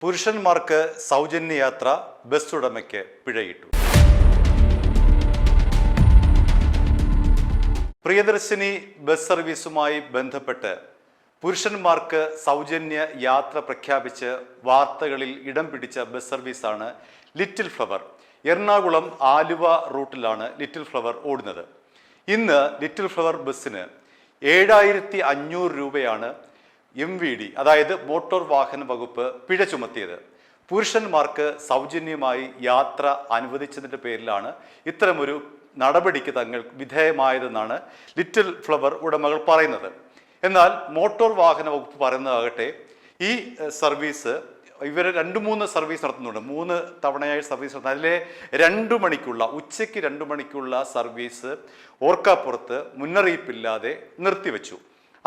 പുരുഷന്മാർക്ക് സൗജന്യ യാത്ര ബസ് ഉടമയ്ക്ക് പിഴയിട്ടു. പ്രിയദർശിനി ബസ് സർവീസുമായി ബന്ധപ്പെട്ട് പുരുഷന്മാർക്ക് സൗജന്യ യാത്ര പ്രഖ്യാപിച്ച് വാർത്തകളിൽ ഇടം പിടിച്ച ബസ് സർവീസാണ് ലിറ്റിൽ ഫ്ലവർ. എറണാകുളം ആലുവ റൂട്ടിലാണ് ലിറ്റിൽ ഫ്ലവർ ഓടുന്നത്. ഇന്ന് ലിറ്റിൽ ഫ്ലവർ ബസ്സിന് 7500 രൂപയാണ് MVD, അതായത് മോട്ടോർ വാഹന വകുപ്പ് പിഴ ചുമത്തിയത്. പുരുഷന്മാർക്ക് സൗജന്യമായി യാത്ര അനുവദിച്ചതിൻ്റെ പേരിലാണ് ഇത്തരമൊരു നടപടിക്ക് തങ്ങൾ വിധേയമായതെന്നാണ് ലിറ്റിൽ ഫ്ലവർ ഉടമകൾ പറയുന്നത്. എന്നാൽ മോട്ടോർ വാഹന വകുപ്പ് പറയുന്നതാകട്ടെ, ഈ സർവീസ് ഇവർ 2-3 സർവീസ് നടത്തുന്നുണ്ട്. 3 തവണയായി സർവീസ് നടത്തുന്നത്. അതിലെ 2 മണിക്കുള്ള ഉച്ചയ്ക്ക് 2 മണിക്കുള്ള സർവീസ് ഓർക്കാപ്പുറത്ത് മുന്നറിയിപ്പില്ലാതെ നിർത്തിവെച്ചു.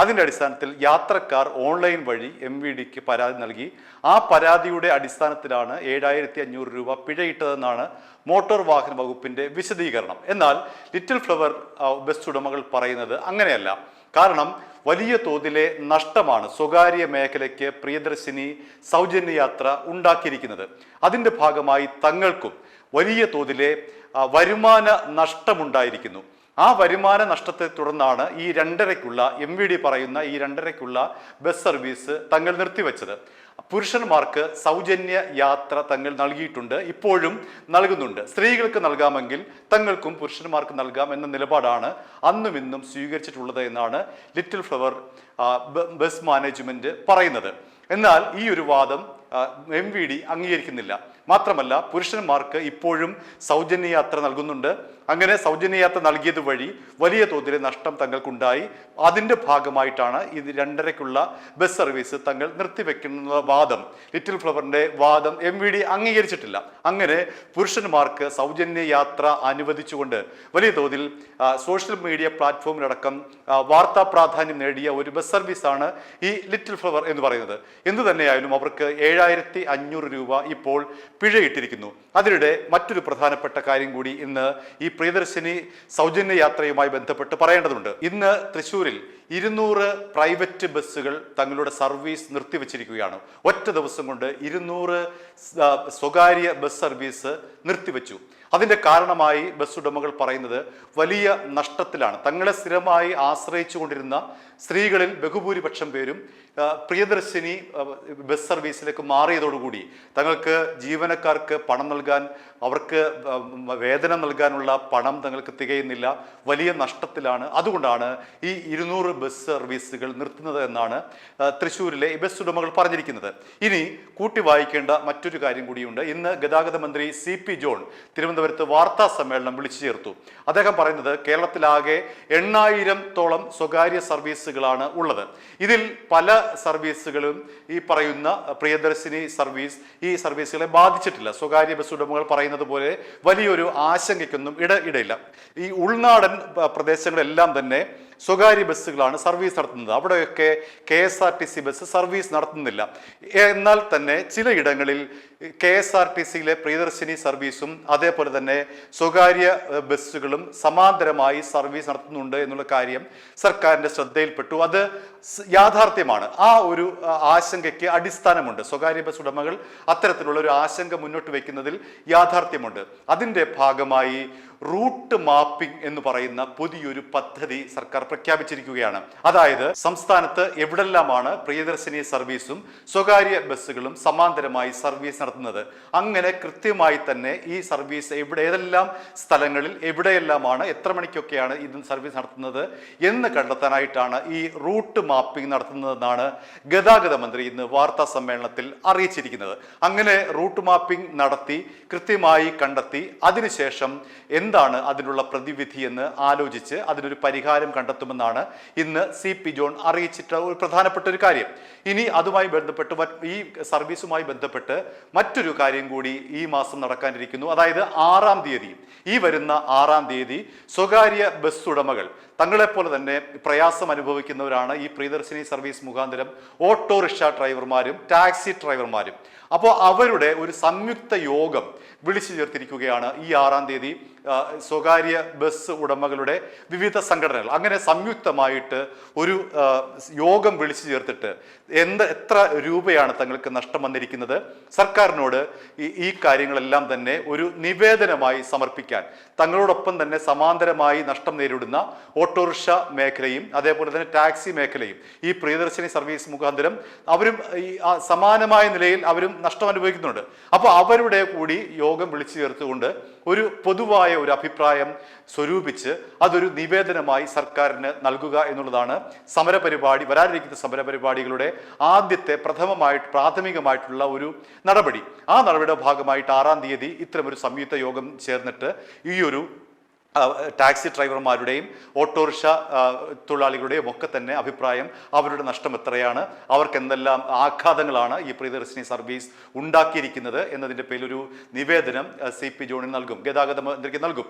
അതിൻ്റെ അടിസ്ഥാനത്തിൽ യാത്രക്കാർ ഓൺലൈൻ വഴി MVDക്ക് പരാതി നൽകി. ആ പരാതിയുടെ അടിസ്ഥാനത്തിലാണ് 7500 രൂപ പിഴയിട്ടതെന്നാണ് മോട്ടോർ വാഹന വകുപ്പിൻ്റെ വിശദീകരണം. എന്നാൽ ലിറ്റിൽ ഫ്ലവർ ബസ് ഉടമകൾ പറയുന്നത് അങ്ങനെയല്ല. കാരണം വലിയ തോതിലെ നഷ്ടമാണ് സ്വകാര്യ മേഖലയ്ക്ക് പ്രിയദർശിനി സൗജന്യ യാത്ര ഉണ്ടാക്കിയിരിക്കുന്നത്. അതിൻ്റെ ഭാഗമായി തങ്ങൾക്കും വലിയ തോതിലെ വരുമാന നഷ്ടമുണ്ടായിരിക്കുന്നു. ആ വരുമാന നഷ്ടത്തെ തുടർന്നാണ് ഈ 2:30-ക്കുള്ള MVD പറയുന്ന ഈ 2:30-ക്കുള്ള ബസ് സർവീസ് തങ്ങൾ നിർത്തിവെച്ചത്. പുരുഷന്മാർക്ക് സൗജന്യ യാത്ര തങ്ങൾ നൽകിയിട്ടുണ്ട്, ഇപ്പോഴും നൽകുന്നുണ്ട്. സ്ത്രീകൾക്ക് നൽകാമെങ്കിൽ തങ്ങൾക്കും പുരുഷന്മാർക്ക് നൽകാം എന്ന നിലപാടാണ് അന്നും ഇന്നും സ്വീകരിച്ചിട്ടുള്ളത് എന്നാണ് ലിറ്റിൽ ഫ്ലവർ ബസ് മാനേജ്മെന്റ് പറയുന്നത്. എന്നാൽ ഈ ഒരു വാദം MVD അംഗീകരിക്കുന്നില്ല. മാത്രമല്ല, പുരുഷന്മാർക്ക് ഇപ്പോഴും സൗജന്യ യാത്ര നൽകുന്നുണ്ട്. അങ്ങനെ സൗജന്യ യാത്ര നൽകിയത് വഴി വലിയ തോതിലെ നഷ്ടം തങ്ങൾക്കുണ്ടായി. അതിൻ്റെ ഭാഗമായിട്ടാണ് ഇത് 2:30-ക്കുള്ള ബസ് സർവീസ് തങ്ങൾ നിർത്തിവെക്കുന്ന വാദം, ലിറ്റിൽ ഫ്ലവറിൻ്റെ വാദം MVD അംഗീകരിച്ചിട്ടില്ല. അങ്ങനെ പുരുഷന്മാർക്ക് സൗജന്യ യാത്ര അനുവദിച്ചുകൊണ്ട് വലിയ തോതിൽ സോഷ്യൽ മീഡിയ പ്ലാറ്റ്ഫോമിലടക്കം വാർത്താ പ്രാധാന്യം നേടിയ ഒരു ബസ് സർവീസാണ് ഈ ലിറ്റിൽ ഫ്ലവർ എന്ന് പറയുന്നത്. എന്തു തന്നെയായാലും അവർക്ക് 7500 രൂപ ഇപ്പോൾ പിഴയിട്ടിരിക്കുന്നു. അതിനിടെ മറ്റൊരു പ്രധാനപ്പെട്ട കാര്യം കൂടി ഇന്ന് ഈ പ്രിയദർശിനി സൗജന്യ യാത്രയുമായി ബന്ധപ്പെട്ട് പറയേണ്ടതുണ്ട്. ഇന്ന് തൃശ്ശൂരിൽ 200 പ്രൈവറ്റ് ബസ്സുകൾ തങ്ങളുടെ സർവീസ് നിർത്തിവെച്ചിരിക്കുകയാണ്. ഒറ്റ ദിവസം കൊണ്ട് 200 സ്വകാര്യ ബസ് സർവീസ് നിർത്തിവെച്ചു. അതിൻ്റെ കാരണമായി ബസ് ഉടമകൾ പറയുന്നത് വലിയ നഷ്ടത്തിലാണ്. തങ്ങളെ സ്ഥിരമായി ആശ്രയിച്ചു കൊണ്ടിരുന്ന സ്ത്രീകളിൽ ബഹുഭൂരിപക്ഷം പേരും പ്രിയദർശിനി ബസ് സർവീസിലേക്ക് മാറിയതോടുകൂടി തങ്ങൾക്ക് ജീവനക്കാർക്ക് പണം നൽകാൻ, അവർക്ക് വേതനം നൽകാനുള്ള പണം തങ്ങൾക്ക് തികയുന്നില്ല, വലിയ നഷ്ടത്തിലാണ്. അതുകൊണ്ടാണ് ഈ 200 ബസ് സർവീസുകൾ നിർത്തുന്നത് എന്നാണ് തൃശ്ശൂരിലെ ബസ് ഉടമകൾ പറഞ്ഞിരിക്കുന്നത്. ഇനി കൂട്ടി വായിക്കേണ്ട മറ്റൊരു കാര്യം കൂടിയുണ്ട്. ഇന്ന് ഗതാഗത മന്ത്രി CP ജോൺ തിരുവനന്തപുരത്ത് വാർത്താ സമ്മേളനം വിളിച്ചു ചേർത്തു. അദ്ദേഹം പറയുന്നത് കേരളത്തിലാകെ 8000-ഓളം സ്വകാര്യ സർവീസുകളാണ് ഉള്ളത്. ഇതിൽ പല സർവീസുകളും ഈ പറയുന്ന പ്രിയദർശിനി ഈ സർവീസുകളെ ബാധിച്ചിട്ടില്ല. സ്വകാര്യ ബസ് ഉടമകൾ പറയുന്നത് പോലെ വലിയൊരു ആശങ്കയ്ക്കൊന്നും ഇടയില്ല. ഈ ഉൾനാടൻ പ്രദേശങ്ങളെല്ലാം തന്നെ സ്വകാര്യ ബസ്സുകളാണ് സർവീസ് നടത്തുന്നത്. അവിടെയൊക്കെ KSRTC ബസ് സർവീസ് നടത്തുന്നില്ല. എന്നാൽ തന്നെ ചിലയിടങ്ങളിൽ KSRTCയിലെ പ്രിയദർശിനി സർവീസും അതേപോലെ തന്നെ സ്വകാര്യ ബസ്സുകളും സമാന്തരമായി സർവീസ് നടത്തുന്നുണ്ട് എന്നുള്ള കാര്യം സർക്കാരിൻ്റെ ശ്രദ്ധയിൽപ്പെട്ടു. അത് യാഥാർത്ഥ്യമാണ്. ആ ഒരു ആശങ്കയ്ക്ക് അടിസ്ഥാനമുണ്ട്. സ്വകാര്യ ബസ് ഉടമകൾ അത്തരത്തിലുള്ള ഒരു ആശങ്ക മുന്നോട്ട് വയ്ക്കുന്നതിൽ യാഥാർത്ഥ്യമുണ്ട്. അതിൻ്റെ ഭാഗമായി റൂട്ട് മാപ്പിംഗ് എന്ന് പറയുന്ന പുതിയൊരു പദ്ധതി സർക്കാർ പ്രഖ്യാപിച്ചിരിക്കുകയാണ്. അതായത് സംസ്ഥാനത്ത് എവിടെല്ലാമാണ് പ്രിയദർശിനി സർവീസും സ്വകാര്യ ബസ്സുകളും സമാന്തരമായി സർവീസ് നടത്തുന്നത്, അങ്ങനെ കൃത്യമായി തന്നെ ഈ സർവീസ് ഏതെല്ലാം സ്ഥലങ്ങളിൽ എവിടെയെല്ലാമാണ് എത്ര മണിക്കൊക്കെയാണ് ഇത് സർവീസ് നടത്തുന്നത് എന്ന് കണ്ടെത്താനായിട്ടാണ് ഈ റൂട്ട് മാപ്പിംഗ് നടത്തുന്നതെന്നാണ് ഗതാഗത മന്ത്രി ഇന്ന് വാർത്താ സമ്മേളനത്തിൽ അറിയിച്ചിരിക്കുന്നത്. അങ്ങനെ റൂട്ട് മാപ്പിംഗ് നടത്തി കൃത്യമായി കണ്ടെത്തി അതിനുശേഷം എന്താണ് അതിനുള്ള പ്രതിവിധി എന്ന് ആലോചിച്ച് അതിനൊരു പരിഹാരം കണ്ടെത്തുമെന്നാണ് ഇന്ന് CP ജോൺ അറിയിച്ചിട്ടുള്ള ഒരു പ്രധാനപ്പെട്ട ഒരു കാര്യം. ഇനി അതുമായി ബന്ധപ്പെട്ട് ഈ സർവീസുമായി ബന്ധപ്പെട്ട് മറ്റൊരു കാര്യം കൂടി ഈ മാസം നടക്കാനിരിക്കുന്നു. അതായത് 6-ാം തീയതി, ഈ വരുന്ന 6-ാം തീയതി സ്വകാര്യ ബസ് ഉടമകൾ തങ്ങളെപ്പോലെ തന്നെ പ്രയാസം അനുഭവിക്കുന്നവരാണ്. ഈ പ്രിയദർശിനി സർവീസ് മുഖാന്തരം ഓട്ടോറിക്ഷ ഡ്രൈവർമാരും ടാക്സി ഡ്രൈവർമാരും. അപ്പോൾ അവരുടെ ഒരു സംയുക്ത യോഗം വിളിച്ചു ചേർത്തിരിക്കുകയാണ് ഈ 6-ാം തീയതി സ്വകാര്യ ബസ് ഉടമകളുടെ വിവിധ സംഘടനകൾ അങ്ങനെ സംയുക്തമായിട്ട് ഒരു യോഗം വിളിച്ചു ചേർത്തിട്ട് എത്ര രൂപയാണ് തങ്ങൾക്ക് നഷ്ടം വന്നിരിക്കുന്നത്, സർക്കാരിനോട് ഈ കാര്യങ്ങളെല്ലാം തന്നെ ഒരു നിവേദനമായി സമർപ്പിക്കാൻ തങ്ങളോടൊപ്പം തന്നെ സമാന്തരമായി നഷ്ടം നേരിടുന്ന ഓട്ടോറിക്ഷ മേഖലയും അതേപോലെ തന്നെ ടാക്സി മേഖലയും ഈ പ്രിയദർശിനി സർവീസ് മുഖാന്തരം അവരും ഈ സമാനമായ നിലയിൽ അവരും നഷ്ടം അനുഭവിക്കുന്നുണ്ട്. അപ്പോൾ അവരുടെ കൂടി യോഗം വിളിച്ചു ചേർത്തുകൊണ്ട് ഒരു പൊതുവായ ഒരു അഭിപ്രായം സ്വരൂപിച്ച് അതൊരു നിവേദനമായി സർക്കാരിന് നൽകുക എന്നുള്ളതാണ് സമരപരിപാടി വരാനിരിക്കുന്ന സമരപരിപാടികളുടെ ആദ്യത്തെ പ്രാഥമികമായിട്ടുള്ള ഒരു നടപടി. ആ നടപടിയുടെ ഭാഗമായിട്ട് 6-ാം തീയതി ഇത്തരമൊരു സംയുക്ത യോഗം ചേർന്നിട്ട് ഈ ഒരു ടാക്സി ഡ്രൈവർമാരുടെയും ഓട്ടോറിക്ഷ തൊഴിലാളികളുടെയും ഒക്കെ തന്നെ അഭിപ്രായം, അവരുടെ നഷ്ടം എത്രയാണ്, അവർക്ക് എന്തെല്ലാം ആഘാതങ്ങളാണ് ഈ പ്രിയദർശിനി സർവീസ് ഉണ്ടാക്കിയിരിക്കുന്നത് എന്നതിൻ്റെ പേരിലൊരു നിവേദനം CP ജോണിന് നൽകും, ഗതാഗത മന്ത്രിക്ക് നൽകും,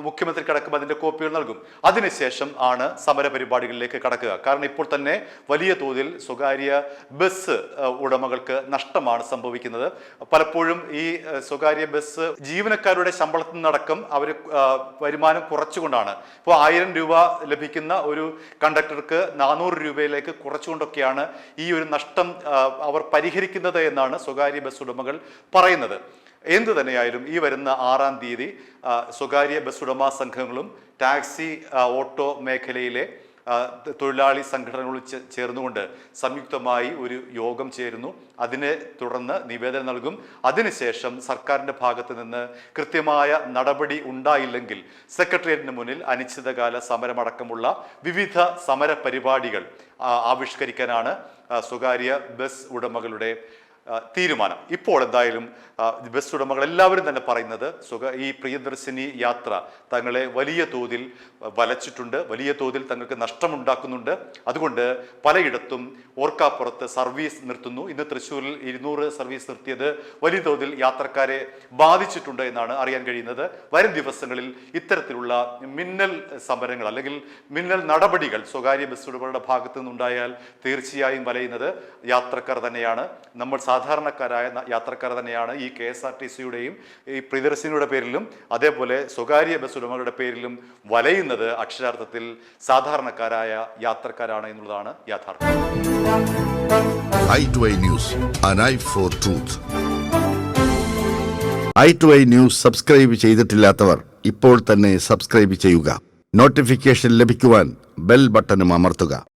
മുഖ്യമന്ത്രിക്ക് അടക്കം അതിൻ്റെ കോപ്പികൾ നൽകും. അതിനുശേഷം ആണ് സമരപരിപാടികളിലേക്ക് കടക്കുക. കാരണം ഇപ്പോൾ തന്നെ വലിയ തോതിൽ സ്വകാര്യ ബസ് ഉടമകൾക്ക് നഷ്ടമാണ് സംഭവിക്കുന്നത്. പലപ്പോഴും ഈ സ്വകാര്യ ബസ് ജീവനക്കാരുടെ ശമ്പളത്തിൽ നിന്നടക്കം അവർ വരുമാനം കുറച്ചുകൊണ്ടാണ്, ഇപ്പോൾ 1000 രൂപ ലഭിക്കുന്ന ഒരു കണ്ടക്ടർക്ക് 400 രൂപയിലേക്ക് കുറച്ചുകൊണ്ടൊക്കെയാണ് ഈ ഒരു നഷ്ടം അവർ പരിഹരിക്കുന്നത് എന്നാണ് സ്വകാര്യ ബസ് ഉടമകൾ പറയുന്നത്. എന്തു തന്നെയായാലും ഈ വരുന്ന 6-ാം തീയതി സ്വകാര്യ ബസ് ഉടമ സംഘങ്ങളും ടാക്സി ഓട്ടോ മേഖലയിലെ തൊഴിലാളി സംഘടനകൾ ചേർന്നുകൊണ്ട് സംയുക്തമായി ഒരു യോഗം ചേരുന്നു. അതിനെ തുടർന്ന് നിവേദനം നൽകും. അതിനുശേഷം സർക്കാരിൻ്റെ ഭാഗത്ത് നിന്ന് കൃത്യമായ നടപടി ഉണ്ടായില്ലെങ്കിൽ സെക്രട്ടേറിയറ്റിന് മുന്നിൽ അനിശ്ചിതകാല സമരമടക്കമുള്ള വിവിധ സമര പരിപാടികൾ ആവിഷ്കരിക്കാനാണ് സ്വകാര്യ ബസ് ഉടമകളുടെ തീരുമാനം. ഇപ്പോൾ എന്തായാലും ബസ് ഉടമകൾ എല്ലാവരും തന്നെ പറയുന്നത് ഈ പ്രിയദർശിനി യാത്ര തങ്ങളെ വലിയ തോതിൽ വലച്ചിട്ടുണ്ട്, വലിയ തോതിൽ തങ്ങൾക്ക് നഷ്ടമുണ്ടാക്കുന്നുണ്ട്. അതുകൊണ്ട് പലയിടത്തും ഓർക്കാപ്പുറത്ത് സർവീസ് നിർത്തുന്നു. ഇന്ന് തൃശ്ശൂരിൽ 200 സർവീസ് നിർത്തിയത് വലിയ തോതിൽ യാത്രക്കാരെ ബാധിച്ചിട്ടുണ്ട് എന്നാണ് അറിയാൻ കഴിയുന്നത്. വരും ദിവസങ്ങളിൽ ഇത്തരത്തിലുള്ള മിന്നൽ സമരങ്ങൾ അല്ലെങ്കിൽ മിന്നൽ നടപടികൾ സ്വകാര്യ ബസ് ഉടമകളുടെ ഭാഗത്തു നിന്നുണ്ടായാൽ തീർച്ചയായും വലയുന്നത് യാത്രക്കാർ തന്നെയാണ്. നമ്മൾ സാധാരണക്കാരായ യാത്രക്കാർ തന്നെയാണ് ഈ KSRTCയുടെയും ഈ പ്രിയദർശിനിയുടെ പേരിലും അതേപോലെ സ്വകാര്യ ബസ് ഉടമകളുടെ പേരിലും വലയുന്നത് അക്ഷരാർത്ഥത്തിൽ സാധാരണക്കാരായ യാത്രക്കാരാണ് എന്നുള്ളതാണ് യാഥാർത്ഥ്യം. i2i News, an eye for truth. i2i News subscribe ചെയ്തിട്ടില്ലാത്തവർ ഇപ്പോൾ തന്നെ സബ്സ്ക്രൈബ് ചെയ്യുക. നോട്ടിഫിക്കേഷൻ ലഭിക്കുവാൻ ബെൽ ബട്ടണും അമർത്തുക.